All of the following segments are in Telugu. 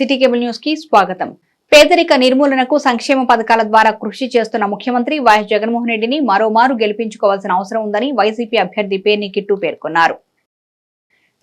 సిటీ కేబుల్ న్యూస్ కి స్వాగతం. పేదరిక నిర్మూలనకు సంక్షేమ పథకాల ద్వారా కృషి చేస్తున్న ముఖ్యమంత్రి వైఎస్ జగన్మోహన్ రెడ్డిని మరోమారు గెలిపించుకోవాల్సిన అవసరం ఉందని వైసీపీ అభ్యర్థి పేర్ని కిట్టు పేర్కొన్నారు.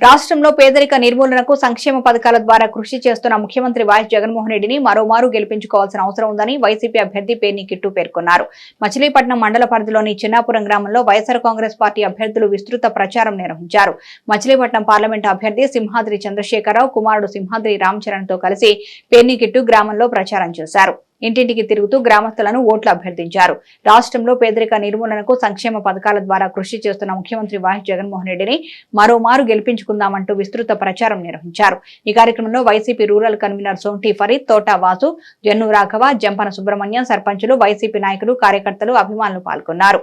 రాష్ట్రంలో పేదరిక నిర్మూలనకు సంక్షేమ పథకాల ద్వారా కృషి చేస్తున్న ముఖ్యమంత్రి వైఎస్ జగన్మోహన్ రెడ్డిని మరోమారు గెలిపించుకోవాల్సిన అవసరం ఉందని వైసీపీ అభ్యర్థి పేర్ని కిట్టు పేర్కొన్నారు. మచిలీపట్నం మండల పరిధిలోని చిన్నాపురం గ్రామంలో వైఎస్ఆర్ కాంగ్రెస్ పార్టీ అభ్యర్థులు విస్తృత ప్రచారం నిర్వహించారు. మచిలీపట్నం పార్లమెంటు అభ్యర్థి సింహాద్రి చంద్రశేఖరరావు కుమారుడు సింహాద్రి రామచరణ్ తో కలిసి పేర్ని కిట్టు గ్రామంలో ప్రచారం చేశారు. ఇంటింటికి తిరుగుతూ గ్రామస్తులను ఓట్లు అభ్యర్థించారు. రాష్ట్రంలో పేదరిక నిర్మూలనకు సంక్షేమ పథకాల ద్వారా కృషి చేస్తున్న ముఖ్యమంత్రి వైఎస్ జగన్మోహన్ రెడ్డిని మరోమారు గెలిపించుకుందామంటూ విస్తృత ప్రచారం నిర్వహించారు. ఈ కార్యక్రమంలో వైసీపీ రూరల్ కన్వీనర్ సోంటి ఫరీద్, తోట వాసు, జన్ను రాఘవ, జంపన సుబ్రహ్మణ్యం, సర్పంచులు, వైసీపీ నాయకులు, కార్యకర్తలు, అభిమానులు పాల్గొన్నారు.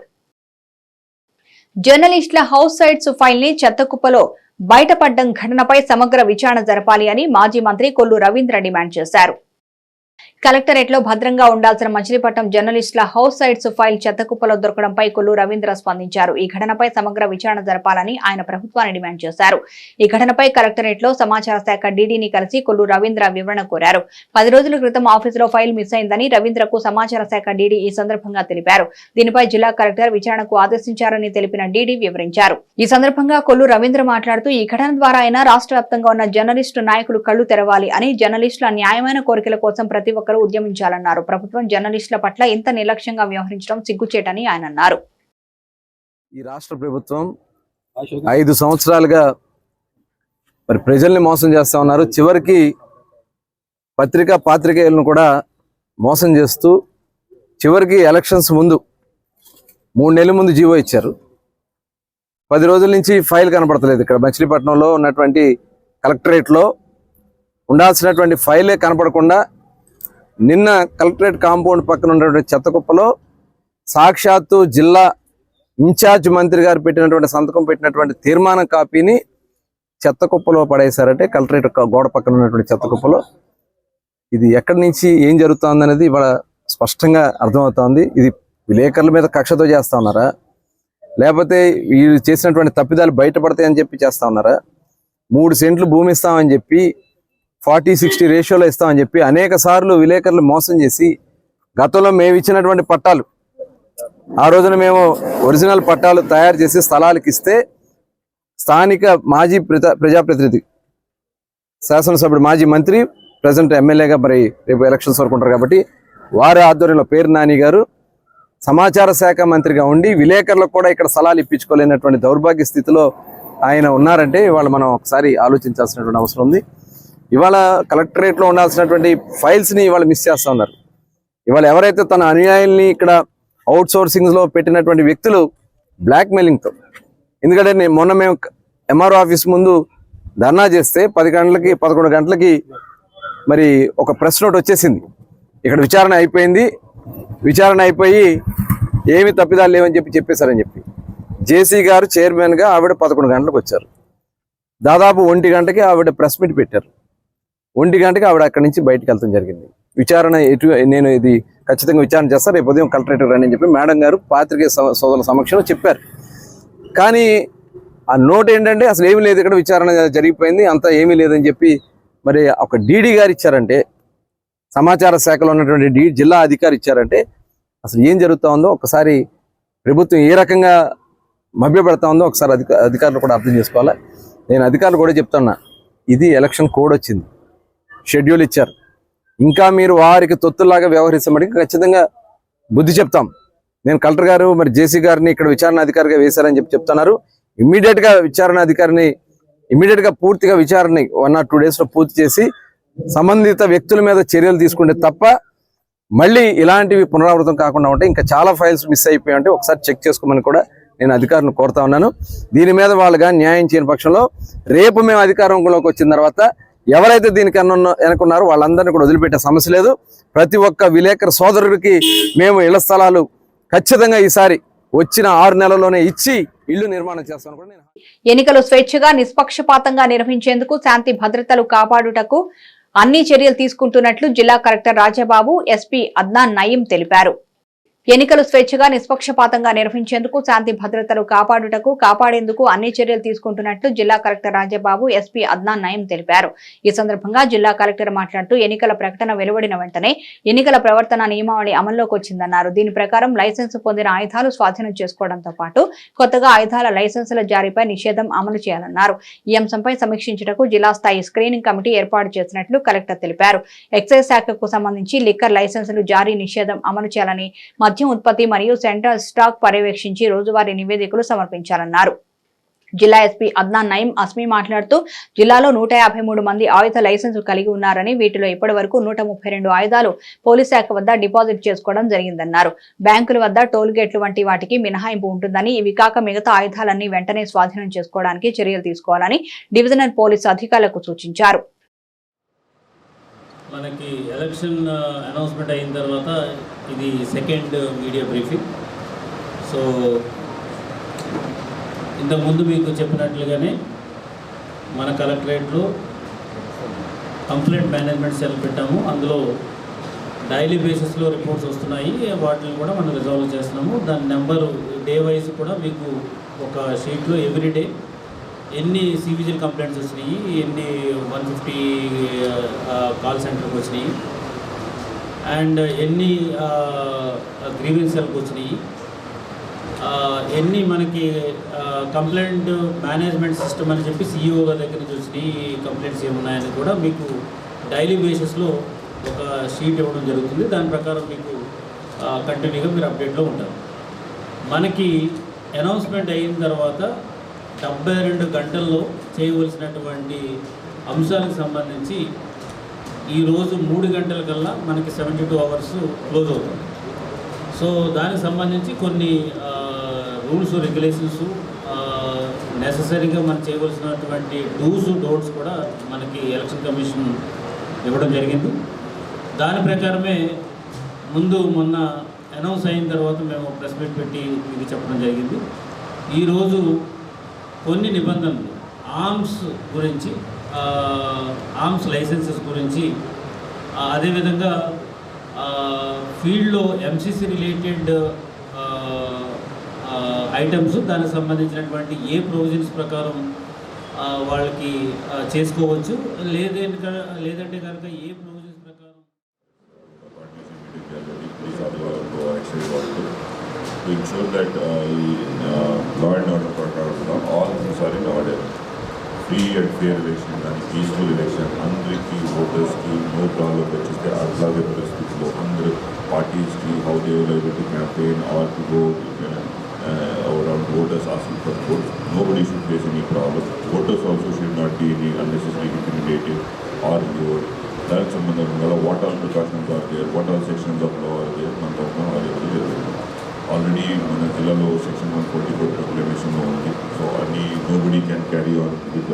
జర్నలిస్టుల హౌస్ సైట్స్ ఫైల్ ని చెత్తకుప్పలో బయటపడ్డం ఘటనపై సమగ్ర విచారణ జరపాలి అని మాజీ మంత్రి కొల్లు రవీంద్ర డిమాండ్ చేశారు. కలెక్టరేట్ లో భద్రంగా ఉండాల్సిన మచిలీపట్నం జర్నలిస్టుల హౌస్ సైట్స్ ఫైల్ చెత్తకుప్పలో దొరకడంపై కొల్లు రవీంద్ర స్పందించారు. ఈ ఘటనపై సమగ్ర విచారణ జరపాలని ఆయన ప్రభుత్వాన్ని డిమాండ్ చేశారు. ఈ ఘటనపై కలెక్టరేట్ లో సమాచార శాఖ డీడీని కలిసి కొల్లు రవీంద్ర వివరణ కోరారు. 10 రోజుల క్రితం ఆఫీసులో ఫైల్ మిస్ అయిందని రవీంద్రకు సమాచార శాఖ డీడీ ఈ సందర్భంగా తెలిపారు. దీనిపై జిల్లా కలెక్టర్ విచారణకు ఆదేశించారని తెలిపిన డీడీ వివరించారు. ఈ సందర్భంగా కొల్లు రవీంద్ర మాట్లాడుతూ ఈ ఘటన ద్వారా అయినా రాష్ట్ర వ్యాప్తంగా ఉన్న జర్నలిస్టు నాయకులు కళ్లు తెరవాలి అని, జర్నలిస్టుల న్యాయమైన కోరికల కోసం ప్రతి ఒక్కరూ ఉద్యమించాలన్నారు. ప్రభుత్వం జర్నలిస్టుల పట్ల ఇంత నిర్లక్ష్యంగా వ్యవహరించడం సిగ్గుచేటని ఆయన అన్నారు. ఈ రాష్ట్ర ప్రభుత్వం 5 సంవత్సరాలుగా మరి ప్రజల్ని మోసం చేస్తా ఉన్నారు. చివరికి పాత్రికేయులను కూడా మోసం చేస్తూ చివరికి ఎలక్షన్స్ ముందు 3 నెలల ముందు జీవో ఇచ్చారు. 10 రోజుల నుంచి ఫైల్ కనపడతలేదు. ఇక్కడ మచిలీపట్నంలో ఉన్నటువంటి కలెక్టరేట్లో ఉండాల్సినటువంటి ఫైలే కనపడకుండా నిన్న కలెక్టరేట్ కాంపౌండ్ పక్కన ఉన్నటువంటి చెత్తకుప్పలో సాక్షాత్తు జిల్లా ఇన్ఛార్జ్ మంత్రి గారు పెట్టినటువంటి సంతకం పెట్టినటువంటి తీర్మానం కాపీని చెత్తకుప్పలో పడేశారంటే కలెక్టరేట్ గోడ పక్కన ఉన్నటువంటి చెత్తకుప్పలో. ఇది ఎక్కడి నుంచి ఏం జరుగుతుంది అనేది ఇవాళ స్పష్టంగా అర్థమవుతోంది. ఇది విలేకరుల మీద కక్షతో చేస్తా ఉన్నారా, లేకపోతే వీళ్ళు చేసినటువంటి తప్పిదాలు బయటపడతాయని చెప్పి చేస్తా ఉన్నారా? 3 సెంట్లు భూమి ఇస్తామని చెప్పి 40-60 రేషియోలో ఇస్తామని చెప్పి అనేక సార్లు విలేకరులు మోసం చేసి గతంలో మేము ఇచ్చినటువంటి పట్టాలు, ఆ రోజున మేము ఒరిజినల్ పట్టాలు తయారు చేసి స్థలాలకు ఇస్తే స్థానిక మాజీ ప్రజాప్రతినిధి, శాసనసభ్యుడు, మాజీ మంత్రి, ప్రజెంట్ ఎమ్మెల్యేగా మరి రేపు ఎలక్షన్స్ వరకు ఉంటారు కాబట్టి వారి ఆధ్వర్యంలో పేరు నాని గారు సమాచార శాఖ మంత్రిగా ఉండి విలేకరులకు కూడా ఇక్కడ స్థలాలు ఇప్పించుకోలేనటువంటి దౌర్భాగ్య స్థితిలో ఆయన ఉన్నారంటే ఇవాళ మనం ఒకసారి ఆలోచించాల్సినటువంటి అవసరం ఉంది. ఇవాళ కలెక్టరేట్లో ఉండాల్సినటువంటి ఫైల్స్ని ఇవాళ మిస్ చేస్తూ ఉన్నారు. ఇవాళ ఎవరైతే తన అనుయాయుల్ని ఇక్కడ అవుట్ సోర్సింగ్లో పెట్టినటువంటి వ్యక్తులు బ్లాక్మెయిలింగ్తో, ఎందుకంటే మొన్న మేము ఎంఆర్ఓ ఆఫీస్ ముందు ధర్నా చేస్తే 10 గంటలకి 11 గంటలకి మరి ఒక ప్రెస్ నోట్ వచ్చేసింది. ఇక్కడ విచారణ అయిపోయింది, విచారణ అయిపోయి ఏమి తప్పిదాలు లేవని చెప్పేశారని చెప్పి జేసీ గారు చైర్మన్గా ఆవిడ 11 గంటలకు వచ్చారు. దాదాపు 1 గంటకి ఆవిడ ప్రెస్ మీట్ పెట్టారు. 1 గంటకి ఆవిడ అక్కడి నుంచి బయటకు వెళ్తాం జరిగింది. విచారణ నేను ఇది ఖచ్చితంగా విచారణ చేస్తాను, రేపు ఉదయం కలెక్టరేట్ రండి అని చెప్పి మేడం గారు పాత్రికేయ సోదరుల సమక్షంలో చెప్పారు. కానీ ఆ నోట్ ఏంటంటే అసలు ఏమీ లేదు, ఇక్కడ విచారణ జరిగిపోయింది, అంతా ఏమీ లేదని చెప్పి మరి ఒక డీడీ గారు ఇచ్చారంటే, సమాచార శాఖలో ఉన్నటువంటి జిల్లా అధికారి ఇచ్చారంటే అసలు ఏం జరుగుతూ ఉందో ఒకసారి ప్రభుత్వం ఏ రకంగా మభ్యపెడతా ఉందో ఒకసారి అధికారులు కూడా అర్థం చేసుకోవాలి. నేను అధికారులు కూడా చెప్తున్నా, ఇది ఎలక్షన్ కోడ్ వచ్చింది, షెడ్యూల్ ఇచ్చారు, ఇంకా మీరు వారికి తొత్తులాగా వ్యవహరిస్తామని ఖచ్చితంగా బుద్ధి చెప్తాం. నేను కలెక్టర్ గారు మరి జేసీ గారిని ఇక్కడ విచారణ అధికారిగా వేశారని చెప్తున్నారు. ఇమ్మీడియట్గా విచారణ అధికారిని పూర్తిగా విచారణని 1 or 2 డేస్లో పూర్తి చేసి సంబంధిత వ్యక్తుల మీద చర్యలు తీసుకుంటే తప్ప మళ్ళీ ఇలాంటివి పునరావృతం కాకుండా ఉంటే ఇంకా చాలా ఫైల్స్ మిస్ అయిపోయాయంటే ఒకసారి చెక్ చేసుకోమని కూడా నేను అధికారులను కోరుతా ఉన్నాను. దీని మీద వాళ్ళుగా న్యాయం చేయని పక్షంలో రేపు మేము అధికారంలోకి వచ్చిన తర్వాత ఎవరైతే దీనికి అనుకున్నారో వాళ్ళందరినీ కూడా వదిలిపెట్టే సమస్య లేదు. ప్రతి ఒక్క విలేకరు సోదరుడికి మేము ఇళ్ల స్థలాలు ఖచ్చితంగా ఈసారి వచ్చిన 6 నెలల్లోనే ఇచ్చి ఇల్లు నిర్మాణం చేస్తాను కూడా. ఎన్నికలు స్వేచ్ఛగా నిష్పక్షపాతంగా నిర్వహించేందుకు శాంతి భద్రతలు కాపాడుటకు అన్ని చర్యలు తీసుకుంటున్నట్లు జిల్లా కలెక్టర్ రాజాబాబు, ఎస్పీ అద్నాన్ నయీం తెలిపారు. ఎన్నికలు స్వేచ్ఛగా నిష్పక్షపాతంగా నిర్వహించేందుకు శాంతి భద్రతలు కాపాడేందుకు అన్ని చర్యలు తీసుకుంటున్నట్లు జిల్లా కలెక్టర్ రాజబాబు ఎస్పీ అద్నాన్ నయీం తెలిపారు. ఈ సందర్భంగా జిల్లా కలెక్టర్ మాట్లాడుతూ ఎన్నికల ప్రకటన వెలువడిన వెంటనే ఎన్నికల ప్రవర్తన నియమావళి అమల్లోకి వచ్చిందన్నారు. దీని ప్రకారం లైసెన్స్ పొందిన ఆయుధాలు స్వాధీనం చేసుకోవడంతో పాటు కొత్తగా ఆయుధాల లైసెన్సుల జారీపై నిషేధం అమలు చేయాలన్నారు. ఈ అంశంపై సమీక్షించుటకు జిల్లా స్థాయి స్క్రీనింగ్ కమిటీ ఏర్పాటు చేసినట్లు కలెక్టర్ తెలిపారు. ఎక్సైజ్ శాఖకు సంబంధించి లిక్కర్ లైసెన్సులు జారీ నిషేధం అమలు చేయాలని, మద్యం ఉత్పత్తి మరియు సెంట్రల్ స్టాక్ పర్యవేక్షించి రోజువారీ నివేదికలు సమర్పించాలన్నారు. జిల్లా ఎస్పీ అద్నాన్ నయీం అస్మి మాట్లాడుతూ జిల్లాలో 153 మంది ఆయుధ లైసెన్సు కలిగి ఉన్నారని, వీటిలో ఇప్పటి వరకు 132 ఆయుధాలు పోలీస్ శాఖ వద్ద డిపాజిట్ చేసుకోవడం జరిగిందన్నారు. బ్యాంకుల వద్ద టోల్ గేట్లు వంటి వాటికి మినహాయింపు ఉంటుందని, ఇవి కాక మిగతా ఆయుధాలన్నీ వెంటనే స్వాధీనం చేసుకోవడానికి చర్యలు తీసుకోవాలని డివిజనల్ పోలీసు అధికారులకు సూచించారు. మనకి ఎలక్షన్ అనౌన్స్మెంట్ అయిన తర్వాత ఇది సెకండ్ మీడియా బ్రీఫింగ్. సో ఇంతకుముందు మీకు చెప్పినట్లుగానే మన కలెక్టరేట్లో కంప్లైంట్ మేనేజ్మెంట్ సెల్ పెట్టాము. అందులో డైలీ బేసిస్లో రిపోర్ట్స్ వస్తున్నాయి, వాటిని కూడా మనం రిజాల్వ్ చేస్తున్నాము. దాని నెంబరు డే వైజ్ కూడా మీకు ఒక షీట్లో ఎవ్రీడే ఎన్ని సివిజిల్ కంప్లైంట్స్ వచ్చినాయి, ఎన్ని 150 కాల్ సెంటర్కి వచ్చినాయి, అండ్ ఎన్ని గ్రీవెన్స్ సెల్కి వచ్చినాయి, ఎన్ని మనకి కంప్లైంట్ మేనేజ్మెంట్ సిస్టమ్ అని చెప్పి సిఇఓ దగ్గర నుంచి వచ్చినాయి కంప్లైంట్స్ ఏమున్నాయని కూడా మీకు డైలీ బేసిస్లో ఒక షీట్ ఇవ్వడం జరుగుతుంది. దాని ప్రకారం మీకు కంటిన్యూగా మీరు అప్డేట్లో ఉంటారు. మనకి అనౌన్స్మెంట్ అయిన తర్వాత 72 గంటల్లో చేయవలసినటువంటి అంశాలకు సంబంధించి ఈరోజు 3 గంటల కల్లా మనకి 72 అవర్స్ క్లోజ్ అవుతుంది. సో దానికి సంబంధించి కొన్ని రూల్స్, రెగ్యులేషన్స్, నెససరీగా మనం చేయవలసినటువంటి డూస్, డోంట్స్ కూడా మనకి ఎలక్షన్ కమిషన్ ఇవ్వడం జరిగింది. దాని ప్రకారమే మొన్న అనౌన్స్ అయిన తర్వాత మేము ప్రెస్ మీట్ పెట్టి ఇది చెప్పడం జరిగింది. ఈరోజు కొన్ని నిబంధనలు ఆర్మ్స్ గురించి, ఆర్మ్స్ లైసెన్సెస్ గురించి, అదేవిధంగా ఫీల్డ్లో ఎంసీసీ రిలేటెడ్ ఐటమ్స్, దానికి సంబంధించినటువంటి ఏ ప్రొవిజన్స్ ప్రకారం వాళ్ళకి చేసుకోవచ్చు, లేదంటే కనుక ఏ ప్రొవిజన్స్ ప్రకారం to ensure that law and order protocol, all things are in order. Free and fair election and peaceful election. అందరికీ ఓటర్స్కి నో ప్రాబ్లం వచ్చేస్తే అట్లాగే పరిస్థితుల్లో అందరు పార్టీస్కి how they will able to campaign or to go around voters asking for votes. Nobody should face any problem. Voters also should not be any unnecessarily intimidated or lured. దానికి సంబంధంగా what all precautions are there, what all sections of law are there, మన తరఫున వాళ్ళు ఆల్రెడీ మన జిల్లాలో సెక్షన్ 144 ప్రొక్లమేషన్లో ఉంది. సో అన్ని nobody can carry on with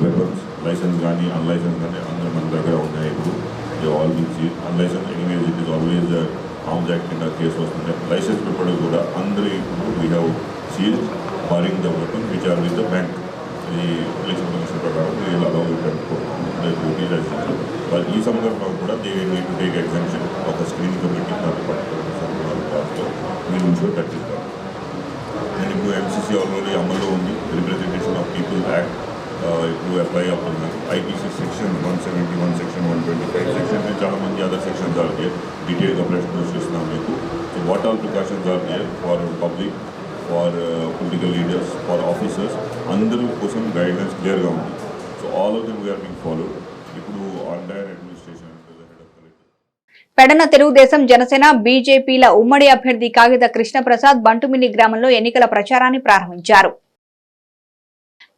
weapons, license కానీ అన్లైసెన్స్ కానీ అందరూ మన దగ్గర ఉన్నాయి. ఇప్పుడు all which unlicense anyways it is always arms act కింద కేసు వస్తుంది. లైసెన్స్ పేపర్ కూడా అందరూ ఇప్పుడు we have seal barring the weapon which are with the bank. ఈ ఎలక్షన్ కమిషన్ ప్రకారం ఇలా డ్యూటీ లైసెన్స్. ఈ సందర్భంగా కూడా they need to take exemption ఒక screening committee ensure that is done. And ఇప్పుడు MCC ఆల్రెడీ అమల్లో ఉంది. రిప్రజెంటేషన్ ఆఫ్ పీపుల్ యాక్ట్ ఇప్పుడు అప్లై అవుతున్నారు. ఐపీసీ సెక్షన్ 171, సెక్షన్ 125 సెక్షన్ చాలా మంది అదర్ సెక్షన్స్ ఆర్ దేర్. డీటెయిల్గా ప్రశ్నలు చూస్తున్నాం మీకు. So what all precautions are there for public, for political leaders, for officers, అందరి కోసం గైడ్లైన్స్ క్లియర్గా ఉంది. So all of them we are being followed. ఇప్పుడు ఎంటైర్ అడ్మినిస్ట్రేషన్ పెడన తెలుగుదేశం, జనసేన, బీజేపీల ఉమ్మడి అభ్యర్థి కాగిత కృష్ణప్రసాద్ బంటుమిల్లి గ్రామంలో ఎన్నికల ప్రచారాన్ని ప్రారంభించారు.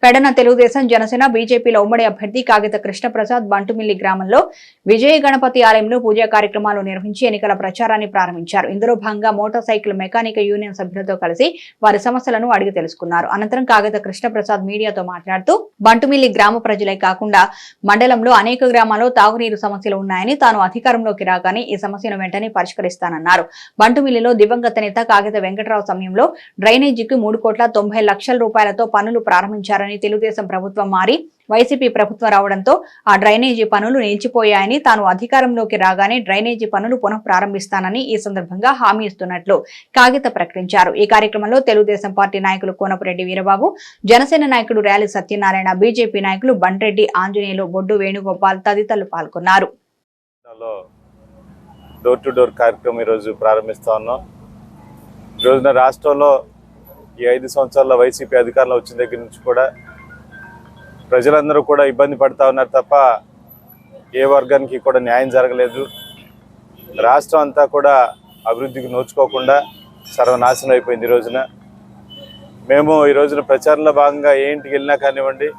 పెడన తెలుగుదేశం, జనసేన, బీజేపీల ఉమ్మడి అభ్యర్థి కాగిత కృష్ణప్రసాద్ బంటుమిల్లి గ్రామంలో విజయ గణపతి ఆలయంలో పూజా కార్యక్రమాలు నిర్వహించి ఎన్నికల ప్రచారాన్ని ప్రారంభించారు. ఇందులో భాగంగా మోటార్ సైకిల్ మెకానిక్ యూనియన్ సభ్యులతో కలిసి వారి సమస్యలను అడిగి తెలుసుకున్నారు. అనంతరం కాగిత కృష్ణప్రసాద్ మీడియాతో మాట్లాడుతూ బంటుమిల్లి గ్రామ ప్రజలే కాకుండా మండలంలో అనేక గ్రామాల్లో తాగునీరు సమస్యలు ఉన్నాయని, తాను అధికారంలోకి రాగానే ఈ సమస్యను వెంటనే పరిష్కరిస్తానన్నారు. బంటుమిల్లిలో దివంగత నేత కాగిత వెంకటరావు సమయంలో డ్రైనేజీకి 3,90,00,000 రూపాయలతో పనులు ప్రారంభించారని చేశారని, తెలుగుదేశం ప్రభుత్వం మారి వైసీపీ ప్రభుత్వం రావడంతో ఆ డ్రైనేజీ పనులు నిలిచిపోయాయని, తాను అధికారంలోకి రాగానే డ్రైనేజీ పనులు పునః ప్రారంభిస్తానని ఈ సందర్భంగా హామీ ఇస్తున్నట్లు కాగిత ప్రకటించారు. ఈ కార్యక్రమంలో తెలుగుదేశం పార్టీ నాయకులు కోనపురెడ్డి వీరబాబు, జనసేన నాయకుడు ర్యాలీ సత్యనారాయణ, బీజేపీ నాయకులు బండ్రెడ్డి ఆంజనేయులు, బొడ్డు వేణుగోపాల్ తదితరులు పాల్గొన్నారు. డోర్ టు డోర్ కార్యక్రమం ఈరోజు ప్రారంభిస్తా ఉన్నాం. ఈ రోజున రాష్ట్రంలో ఈ 5 సంవత్సరాల వైసీపీ అధికారంలో వచ్చిన దగ్గర నుంచి కూడా ప్రజలందరూ కూడా ఇబ్బంది పడతా ఉన్నారు తప్ప ఏ వర్గానికి కూడా న్యాయం జరగలేదు. రాష్ట్రం అంతా కూడా అభివృద్ధికి నోచుకోకుండా సర్వనాశనం అయిపోయింది. ఈ రోజున మేము ఈ రోజున ప్రచారంలో భాగంగా ఏ ఇంటికి వెళ్ళినా కానివ్వండి,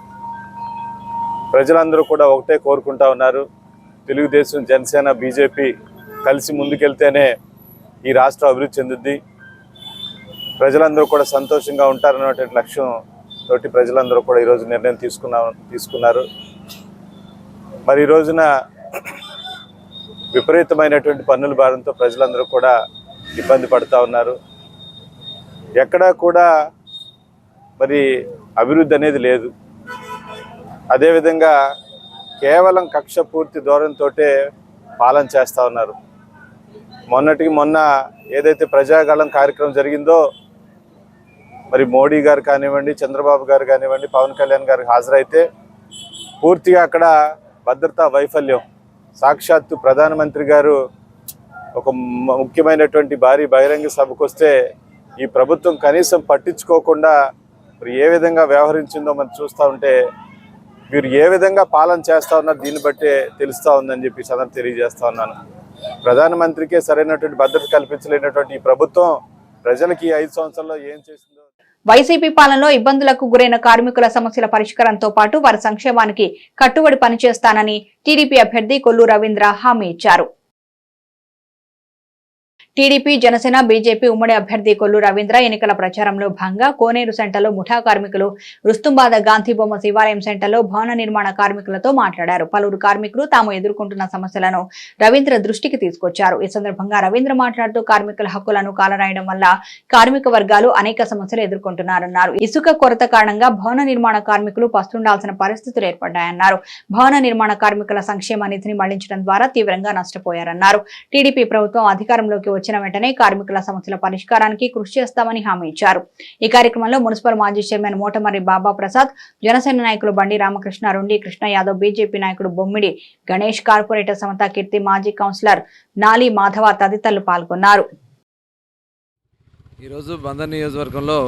ప్రజలందరూ కూడా ఒకటే కోరుకుంటా ఉన్నారు. తెలుగుదేశం, జనసేన, బీజేపీ కలిసి ముందుకెళ్తేనే ఈ రాష్ట్రం అభివృద్ధి చెందుద్ది, ప్రజలందరూ కూడా సంతోషంగా ఉంటారనేటువంటి లక్ష్యం తోటి ప్రజలందరూ కూడా ఈరోజు నిర్ణయం తీసుకున్నారు. మరి ఈ రోజున విపరీతమైనటువంటి పన్నుల భారంతో ప్రజలందరూ కూడా ఇబ్బంది పడుతూ ఉన్నారు. ఎక్కడా కూడా మరి అభివృద్ధి అనేది లేదు. అదేవిధంగా కేవలం కక్ష పూర్తి ధోరణితో పాలన చేస్తూ ఉన్నారు. మొన్నటికి మొన్న ఏదైతే ప్రజాగళం కార్యక్రమం జరిగిందో, మరి మోడీ గారు కానివ్వండి, చంద్రబాబు గారు కానివ్వండి, పవన్ కళ్యాణ్ గారికి హాజరైతే పూర్తిగా అక్కడ భద్రతా వైఫల్యం. సాక్షాత్తు ప్రధానమంత్రి గారు ఒక ముఖ్యమైనటువంటి భారీ బహిరంగ సభకు వస్తే ఈ ప్రభుత్వం కనీసం పట్టించుకోకుండా మరి ఏ విధంగా వ్యవహరించిందో మనం చూస్తూ ఉంటే వీరు ఏ విధంగా పాలన చేస్తూ ఉన్నారు దీన్ని బట్టే తెలుస్తూ ఉందని చెప్పి సందర్భంగా తెలియజేస్తా ఉన్నాను. ప్రధానమంత్రికే సరైనటువంటి భద్రత కల్పించలేనటువంటి ఈ ప్రభుత్వం ప్రజలకి 5 సంవత్సరాల్లో ఏం చేసిందో. వైసీపీ పాలనలో ఇబ్బందులకు గురైన కార్మికుల సమస్యల పరిష్కారంతో పాటు వారి సంక్షేమానికి కట్టుబడి పనిచేస్తానని టీడీపీ అభ్యర్థి కొల్లు రవీంద్ర హామీ ఇచ్చారు. టీడీపీ, జనసేన, బీజేపీ ఉమ్మడి అభ్యర్థి కొల్లు రవీంద్ర ఎన్నికల ప్రచారంలో భాగంగా కోనేరు సెంటర్లో ముఠా కార్మికులు, రుస్తుంబాద గాంధీబొమ్మ శివాలయం సెంటర్లో భవన నిర్మాణ కార్మికులతో మాట్లాడారు. పలువురు కార్మికులు తాము ఎదుర్కొంటున్న సమస్యలను రవీంద్ర దృష్టికి తీసుకొచ్చారు. ఈ సందర్భంగా రవీంద్ర మాట్లాడుతూ కార్మికుల హక్కులను కాలరాయడం వల్ల కార్మిక వర్గాలు అనేక సమస్యలు ఎదుర్కొంటున్నారన్నారు. ఇసుక కొరత కారణంగా భవన నిర్మాణ కార్మికులు పస్తుండాల్సిన పరిస్థితులు ఏర్పడ్డాయన్నారు. భవన నిర్మాణ కార్మికుల సంక్షేమ నిధిని మళ్లించడం ద్వారా తీవ్రంగా నష్టపోయారన్నారు. టీడీపీ ప్రభుత్వం అధికారంలోకి వచ్చిన వెంటనే కార్మికుల సమస్యల పరిష్కారానికి కృషి చేస్తామని హామీ ఇచ్చారు. ఈ కార్యక్రమంలో మున్సిపల్ మాజీ చైర్మన్ మోటమర్రి బాబా ప్రసాద్, జనసేన నాయకులు బండి రామకృష్ణ, రొండి కృష్ణ యాదవ్, బీజేపీ నాయకుడు బొమ్మిడి గణేష్, కార్పొరేటర్ సమతా కీర్తి, మాజీ కౌన్సిలర్ నాలి మాధవ తదితరులు పాల్గొన్నారు. ఈరోజు బందర్ నియోజకవర్గంలో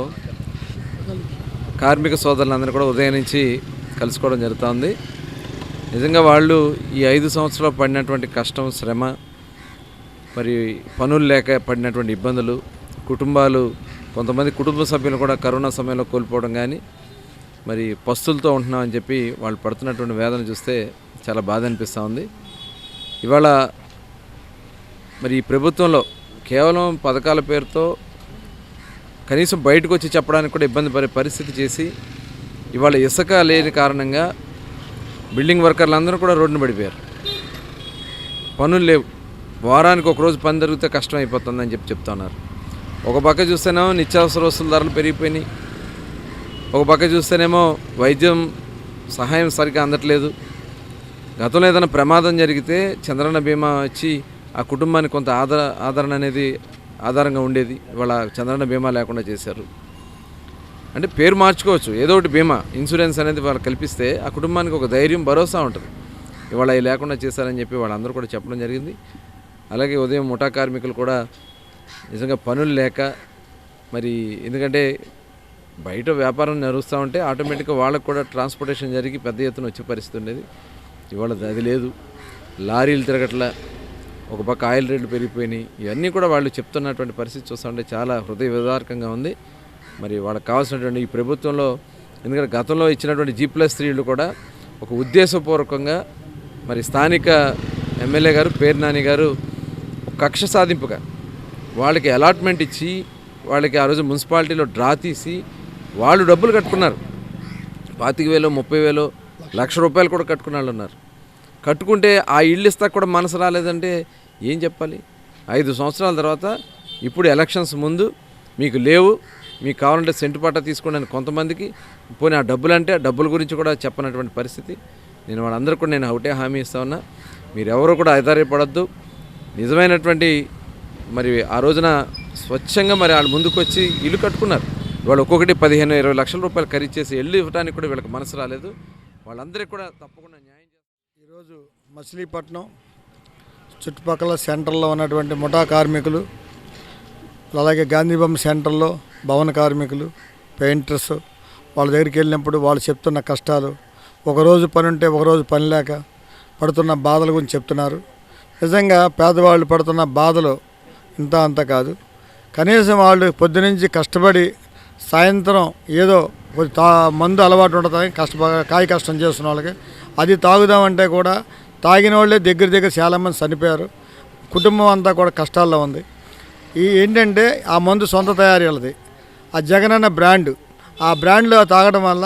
కార్మిక సోదరులందరూ కూడా ఉదయం నుంచి కలుసుకోవడం జరుగుతుంది. నిజంగా వాళ్ళు ఈ 5 సంవత్సరాలు పడినటువంటి కష్టం, శ్రమ, మరి పనులు లేక పడినటువంటి ఇబ్బందులు, కుటుంబాలు, కొంతమంది కుటుంబ సభ్యులు కూడా కరోనా సమయంలో కోల్పోవడం కానీ, మరి పస్తులతో ఉంటున్నామని చెప్పి వాళ్ళు పడుతున్నటువంటి వేదన చూస్తే చాలా బాధ అనిపిస్తూ ఉంది. ఇవాళ మరి ఈ ప్రభుత్వంలో కేవలం పథకాల పేరుతో కనీసం బయటకు వచ్చి చెప్పడానికి కూడా ఇబ్బంది పడే పరిస్థితి చేసి, ఇవాళ ఇసుక లేని కారణంగా బిల్డింగ్ వర్కర్లందరూ కూడా రోడ్డున పడిపోయారు. పనులు లేవు, వారానికి ఒకరోజు పని జరిగితే కష్టం అయిపోతుందని చెప్తున్నారు. ఒక పక్క చూస్తేనేమో నిత్యావసర వస్తువుల ధరలు పెరిగిపోయినాయి, ఒక పక్క చూస్తేనేమో వైద్యం సహాయం సరిగ్గా అందట్లేదు. గతంలో ఏదైనా ప్రమాదం జరిగితే చంద్రన్న బీమా వచ్చి ఆ కుటుంబానికి కొంత ఆదరణ అనేది ఆధారంగా ఉండేది. ఇవాళ చంద్రన్న బీమా లేకుండా చేశారు. అంటే పేరు మార్చుకోవచ్చు, ఏదో ఒకటి బీమా, ఇన్సూరెన్స్ అనేది వాళ్ళు కల్పిస్తే ఆ కుటుంబానికి ఒక ధైర్యం, భరోసా ఉంటుంది. ఇవాళ అవి లేకుండా చేశారని చెప్పి వాళ్ళందరూ కూడా చెప్పడం జరిగింది. అలాగే ఉదయం ముఠా కార్మికులు కూడా నిజంగా పనులు లేక, మరి ఎందుకంటే బయట వ్యాపారం నడుస్తూ ఉంటే ఆటోమేటిక్గా వాళ్ళకు కూడా ట్రాన్స్పోర్టేషన్ జరిగి పెద్ద ఎత్తున వచ్చే పరిస్థితి ఉండేది. ఇవాళ అది లేదు, లారీలు తిరగట్ల, ఒక పక్క ఆయిల్ రేట్లు పెరిగిపోయినాయి. ఇవన్నీ కూడా వాళ్ళు చెప్తున్నటువంటి పరిస్థితి చూస్తూ ఉంటే చాలా హృదయ విదారకంగా ఉంది. మరి వాళ్ళకి కావాల్సినటువంటి ఈ ప్రభుత్వంలో, ఎందుకంటే గతంలో ఇచ్చినటువంటి G+3 కూడా ఒక ఉద్దేశపూర్వకంగా మరి స్థానిక ఎమ్మెల్యే గారు పేరు నాని గారు కక్ష సాధింపుగా వాళ్ళకి అలాట్మెంట్ ఇచ్చి, వాళ్ళకి ఆ రోజు మున్సిపాలిటీలో డ్రా తీసి వాళ్ళు డబ్బులు కట్టుకున్నారు. 25,000, 30,000, ₹1,00,000 కూడా కట్టుకున్న వాళ్ళు ఉన్నారు. కట్టుకుంటే ఆ ఇళ్ళు ఇస్తా కూడా మనసు రాలేదంటే ఏం చెప్పాలి? 5 సంవత్సరాల తర్వాత ఇప్పుడు ఎలక్షన్స్ ముందు మీకు లేవు, మీకు కావాలంటే సెంటు పట్టా తీసుకోండి అని కొంతమందికి, పోనీ ఆ డబ్బులు అంటే ఆ డబ్బుల గురించి కూడా చెప్పనటువంటి పరిస్థితి. నేను వాళ్ళందరూ కూడా నేను ఒకటే హామీ ఇస్తా ఉన్నా, మీరు ఎవరు కూడా ఆధారపడద్దు. నిజమైనటువంటి మరి ఆ రోజున స్వచ్ఛంగా మరి వాళ్ళు ముందుకు వచ్చి ఇల్లు కట్టుకున్నారు. వాళ్ళు ఒక్కొక్కటి 15-20 లక్షల రూపాయలు ఖరీదు చేసి ఇల్లు ఇవ్వడానికి కూడా వీళ్ళకి మనసు రాలేదు. వాళ్ళందరికీ కూడా తప్పకుండా న్యాయం చేస్తారు. ఈరోజు మచిలీపట్నం చుట్టుపక్కల సెంటర్లో ఉన్నటువంటి ముఠా కార్మికులు, అలాగే గాంధీబొమ్మ సెంటర్లో భవన కార్మికులు, పెయింటర్స్ వాళ్ళ దగ్గరికి వెళ్ళినప్పుడు వాళ్ళు చెప్తున్న కష్టాలు, ఒకరోజు పని ఉంటే ఒకరోజు పని లేక పడుతున్న బాధల గురించి చెప్తున్నారు. నిజంగా పేదవాళ్ళు పడుతున్న బాధలు ఇంత అంత కాదు. కనీసం వాళ్ళు పొద్దునుంచి కష్టపడి సాయంత్రం ఏదో మందు అలవాటు ఉంటుంది, కాయ కష్టం చేస్తున్న వాళ్ళకి అది తాగుదామంటే కూడా తాగిన వాళ్ళే దగ్గర చాలామంది చనిపోయారు. కుటుంబం అంతా కూడా కష్టాల్లో ఉంది. ఏంటంటే ఆ మందు సొంత తయారీ వాళ్ళది, ఆ జగనన్న బ్రాండ్, ఆ బ్రాండ్లో తాగడం వల్ల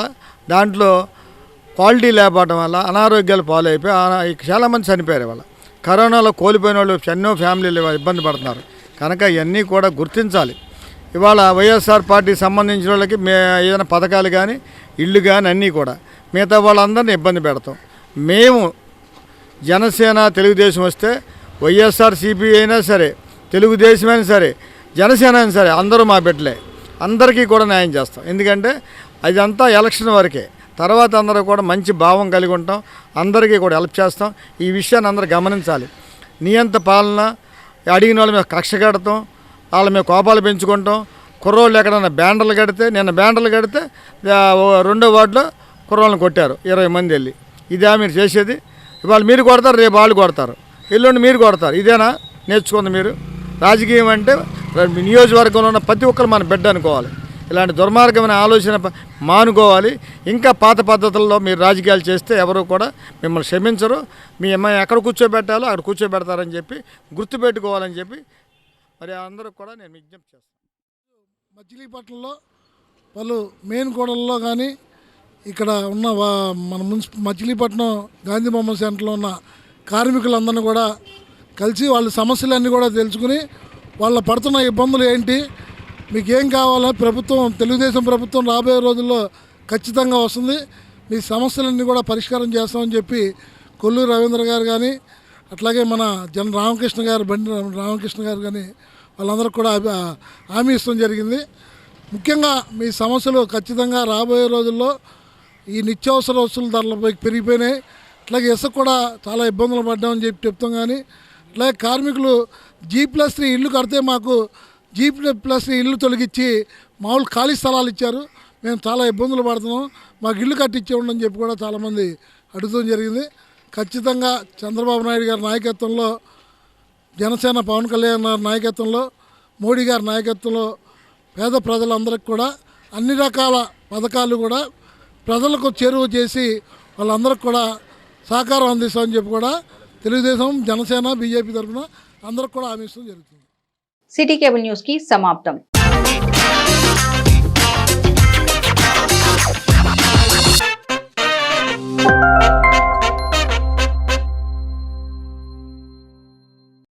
దాంట్లో క్వాలిటీ లేకపోవడం వల్ల అనారోగ్యాలు పాలైపోయి చాలామంది చనిపోయారు. వాళ్ళ కరోనాలో కోల్పోయిన వాళ్ళు ఎన్నో ఫ్యామిలీలు ఇబ్బంది పడుతున్నారు. కనుక ఇవన్నీ కూడా గుర్తించాలి. ఇవాళ వైఎస్ఆర్ పార్టీకి సంబంధించిన వాళ్ళకి ఏదైనా పథకాలు కానీ ఇళ్ళు కానీ అన్నీ కూడా మిగతా వాళ్ళందరినీ ఇబ్బంది పెడతాం. మేము జనసేన తెలుగుదేశం వస్తే వైఎస్ఆర్సీపీ అయినా సరే, తెలుగుదేశం అయినా సరే, జనసేన అయినా సరే అందరూ మా బిడ్డలే, అందరికీ కూడా న్యాయం చేస్తాం. ఎందుకంటే అదంతా ఎలక్షన్ వరకే, తర్వాత అందరూ కూడా మంచి భావం కలిగి ఉంటాం, అందరికీ కూడా హెల్ప్ చేస్తాం. ఈ విషయాన్ని అందరూ గమనించాలి. నియంత పాలన అడిగిన వాళ్ళ మీద కక్ష కడతాం, వాళ్ళ మీద కోపాలు పెంచుకుంటాం. కుర్రోళ్ళు ఎక్కడన్నా బ్యానర్లు కడితే, నిన్న బ్యానర్లు కడితే 2వ వార్డులో కుర్రోళ్ళని కొట్టారు 20 మంది వెళ్ళి. ఇదే మీరు చేసేది? ఇవాళ మీరు కొడతారు, రేపు వాళ్ళు కొడతారు, ఎల్లుండి మీరు కొడతారు. ఇదేనా నేర్చుకుంది మీరు? రాజకీయం అంటే నియోజకవర్గంలో ఉన్న ప్రతి ఒక్కరు మన బిడ్డ అనుకోవాలి. ఇలాంటి దుర్మార్గమైన ఆలోచన మానుకోవాలి. ఇంకా పాత పద్ధతుల్లో మీరు రాజకీయాలు చేస్తే ఎవరు కూడా మిమ్మల్ని క్షమించరు. మీ అమ్మాయి ఎక్కడ కూర్చోబెట్టాలో అక్కడ కూర్చోబెడతారని చెప్పి గుర్తుపెట్టుకోవాలని చెప్పి మరి అందరూ కూడా నేను విజ్ఞప్తి చేస్తాను. మచిలీపట్నంలో పలు మెయిన్ కూడల్లో కానీ ఇక్కడ ఉన్న మన మచిలీపట్నం గాంధీబొమ్మ సెంటర్లో ఉన్న కార్మికులందరినీ కూడా కలిసి వాళ్ళ సమస్యలన్నీ కూడా తెలుసుకుని వాళ్ళ పడుతున్న ఇబ్బందులు ఏంటి, మీకు ఏం కావాలో ప్రభుత్వం, తెలుగుదేశం ప్రభుత్వం రాబోయే రోజుల్లో ఖచ్చితంగా వస్తుంది, మీ సమస్యలన్నీ కూడా పరిష్కారం చేస్తామని చెప్పి కొల్లూరు రవీంద్ర గారు కానీ అట్లాగే మన రామకృష్ణ గారు, బండి రామకృష్ణ గారు కానీ వాళ్ళందరూ కూడా హామీ ఇవ్వడం జరిగింది. ముఖ్యంగా మీ సమస్యలు ఖచ్చితంగా రాబోయే రోజుల్లో ఈ నిత్యావసర వస్తువుల ధరలు పెరిగిపోయినాయి, అట్లాగే ఇసుక కూడా చాలా ఇబ్బందులు పడ్డామని చెప్పి చెప్తాం. కానీ అట్లాగే కార్మికులు G+3 ఇల్లు కడితే మాకు G+3 ఇల్లు తొలగించి మామూలు ఖాళీ స్థలాలు ఇచ్చారు, మేము చాలా ఇబ్బందులు పడుతున్నాం, మాకు ఇల్లు కట్టించేయండి అని చెప్పి కూడా చాలామంది అడుగుతూ జరిగింది. ఖచ్చితంగా చంద్రబాబు నాయుడు గారి నాయకత్వంలో, జనసేన పవన్ కళ్యాణ్ గారి నాయకత్వంలో, మోడీ గారి నాయకత్వంలో పేద ప్రజలందరికీ కూడా అన్ని రకాల పథకాలు కూడా ప్రజలకు చేరువ చేసి వాళ్ళందరికీ కూడా సహకారం అందిస్తామని చెప్పి కూడా తెలుగుదేశం, జనసేన, బీజేపీ తరఫున అందరికి కూడా హామీ ఇస్తూ జరుగుతుంది. సిటీ కేబుల్ న్యూస్ కి సమాప్తం.